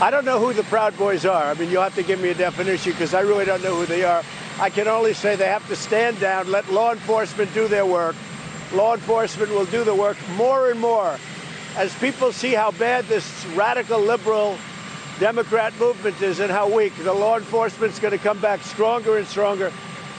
I don't know who the Proud Boys are. I mean, you'll have to give me a definition because I really don't know who they are. I can only say they have to stand down, let law enforcement do their work. Law enforcement will do the work more and more. As people see how bad this radical liberal Democrat movement is and how weak, the law enforcement's going to come back stronger and stronger.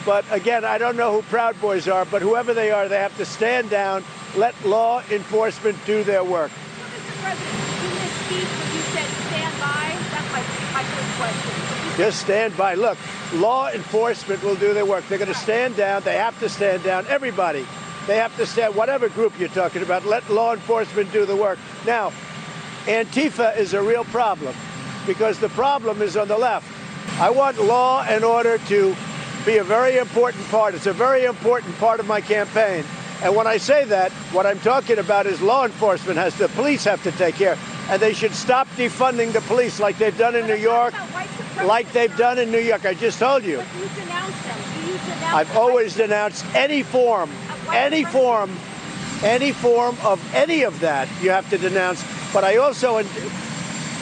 But again, I don't know who Proud Boys are, but whoever they are, they have to stand down, let law enforcement do their work. Mr. President, you misspeak when you said stand by. That's my first question. Just stand by. Look, law enforcement will do their work. They're going to stand down. They have to stand down. Everybody. They have to stand, whatever group you're talking about, let law enforcement do the work. Now, Antifa is a real problem because the problem is on the left. I want law and order to be a very important part. It's a very important part of my campaign. And when I say that, what I'm talking about is law enforcement the police have to take care. And they should stop defunding the police like they've done in New York, like they've done in New York. I just told you. But you denounced them. I've always denounced any form of any of that you have to denounce. But I also,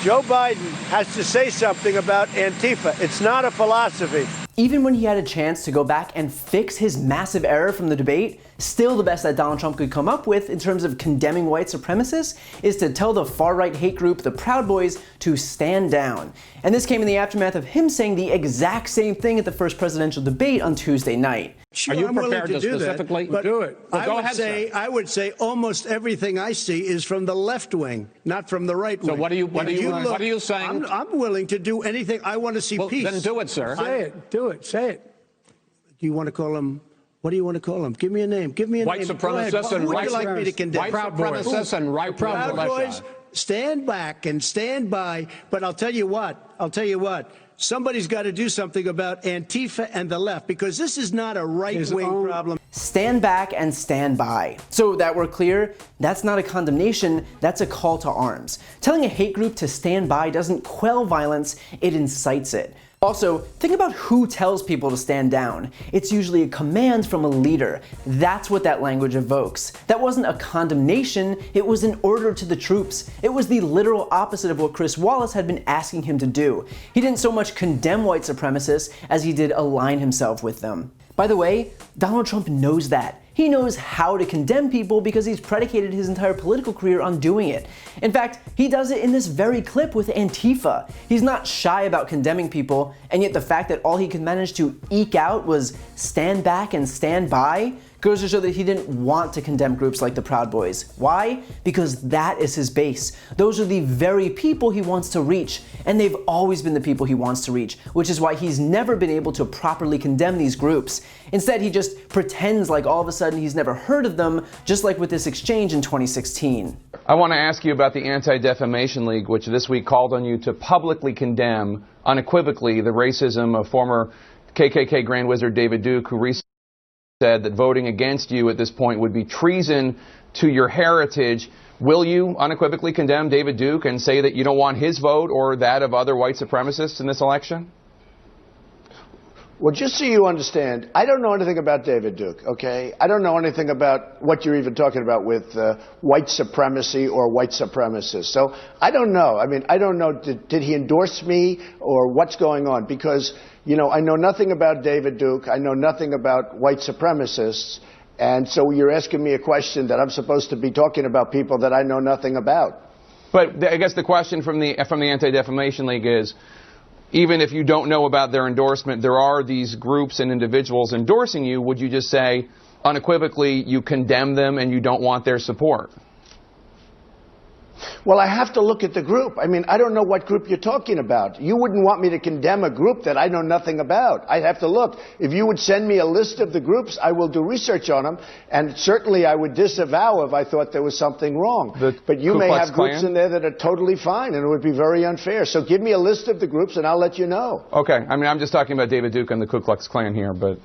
Joe Biden has to say something about Antifa. It's not a philosophy. Even when he had a chance to go back and fix his massive error from the debate, still the best that Donald Trump could come up with in terms of condemning white supremacists is to tell the far-right hate group, the Proud Boys, to stand down. And this came in the aftermath of him saying the exact same thing at the first presidential debate on Tuesday night. Sure, Are you I'm prepared willing to do specifically that, but do it? Well, I would say almost everything I see is from the left wing, not from the right wing. So what are you saying? I'm willing to do anything. I want to see peace. Then do it, sir. Say it. Do it. Say it. Do you want to call them? What do you want to call them? Give me a name. Give me a white name. Supremacists and who would you like me to condemn? White supremacists and right Proud Boys. Stand back and stand by. But I'll tell you what. Somebody's got to do something about Antifa and the left, because this is not a right-wing problem. Stand back and stand by. So that we're clear, that's not a condemnation, that's a call to arms. Telling a hate group to stand by doesn't quell violence, it incites it. Also, think about who tells people to stand down. It's usually a command from a leader. That's what that language evokes. That wasn't a condemnation, it was an order to the troops. It was the literal opposite of what Chris Wallace had been asking him to do. He didn't so much condemn white supremacists as he did align himself with them. By the way, Donald Trump knows that. He knows how to condemn people because he's predicated his entire political career on doing it. In fact, he does it in this very clip with Antifa. He's not shy about condemning people, and yet the fact that all he could manage to eke out was stand back and stand by goes to show that he didn't want to condemn groups like the Proud Boys. Why? Because that is his base. Those are the very people he wants to reach, and they've always been the people he wants to reach, which is why he's never been able to properly condemn these groups. Instead, he just pretends like all of a sudden he's never heard of them, just like with this exchange in 2016. I want to ask you about the Anti-Defamation League, which this week called on you to publicly condemn, unequivocally, the racism of former KKK Grand Wizard David Duke, who recently said that voting against you at this point would be treason to your heritage. Will you unequivocally condemn David Duke and say that you don't want his vote or that of other white supremacists in this election? Well, just so you understand, I don't know anything about David Duke, okay? I don't know anything about what you're even talking about with white supremacy or white supremacists. So I don't know. I mean, I don't know, did he endorse me or what's going on? Because, you know, I know nothing about David Duke. I know nothing about white supremacists. And so you're asking me a question that I'm supposed to be talking about people that I know nothing about. But I guess the question from the Anti-Defamation League is, even if you don't know about their endorsement, there are these groups and individuals endorsing you. Would you just say unequivocally you condemn them and you don't want their support? Well, I have to look at the group. I mean, I don't know what group you're talking about. You wouldn't want me to condemn a group that I know nothing about. I'd have to look. If you would send me a list of the groups, I will do research on them, and certainly I would disavow if I thought there was something wrong. But you may have groups in there that are totally fine, and it would be very unfair. So give me a list of the groups, and I'll let you know. Okay. I mean, I'm just talking about David Duke and the Ku Klux Klan here, but...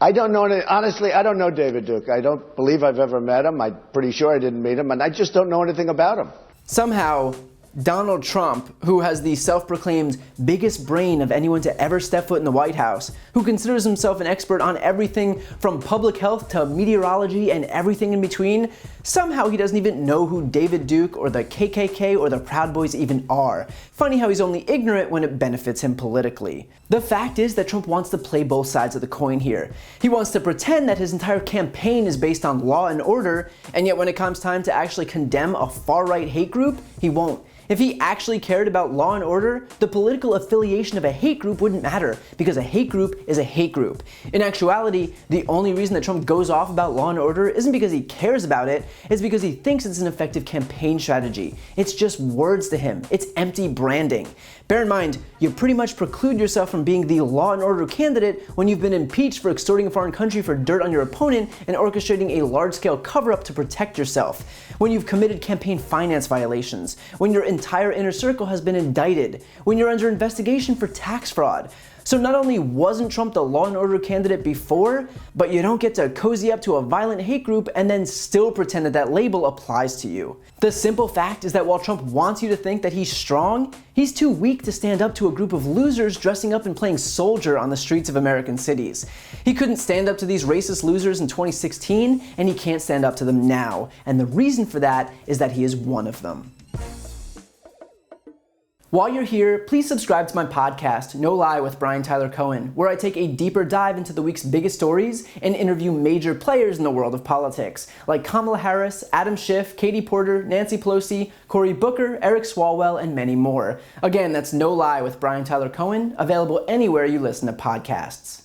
I don't know. Honestly, I don't know David Duke. I don't believe I've ever met him. I'm pretty sure I didn't meet him, and I just don't know anything about him. Somehow, Donald Trump, who has the self-proclaimed biggest brain of anyone to ever step foot in the White House, who considers himself an expert on everything from public health to meteorology and everything in between, somehow he doesn't even know who David Duke or the KKK or the Proud Boys even are. Funny how he's only ignorant when it benefits him politically. The fact is that Trump wants to play both sides of the coin here. He wants to pretend that his entire campaign is based on law and order, and yet when it comes time to actually condemn a far-right hate group, he won't. If he actually cared about law and order, the political affiliation of a hate group wouldn't matter, because a hate group is a hate group. In actuality, the only reason that Trump goes off about law and order isn't because he cares about it, it's because he thinks it's an effective campaign strategy. It's just words to him. It's empty branding. Bear in mind, you pretty much preclude yourself from being the law and order candidate when you've been impeached for extorting a foreign country for dirt on your opponent and orchestrating a large-scale cover-up to protect yourself, when you've committed campaign finance violations, when your entire inner circle has been indicted, when you're under investigation for tax fraud. So not only wasn't Trump the law and order candidate before, but you don't get to cozy up to a violent hate group and then still pretend that that label applies to you. The simple fact is that while Trump wants you to think that he's strong, he's too weak to stand up to a group of losers dressing up and playing soldier on the streets of American cities. He couldn't stand up to these racist losers in 2016, and he can't stand up to them now. And the reason for that is that he is one of them. While you're here, please subscribe to my podcast, No Lie with Brian Tyler Cohen, where I take a deeper dive into the week's biggest stories and interview major players in the world of politics, like Kamala Harris, Adam Schiff, Katie Porter, Nancy Pelosi, Cory Booker, Eric Swalwell, and many more. Again, that's No Lie with Brian Tyler Cohen, available anywhere you listen to podcasts.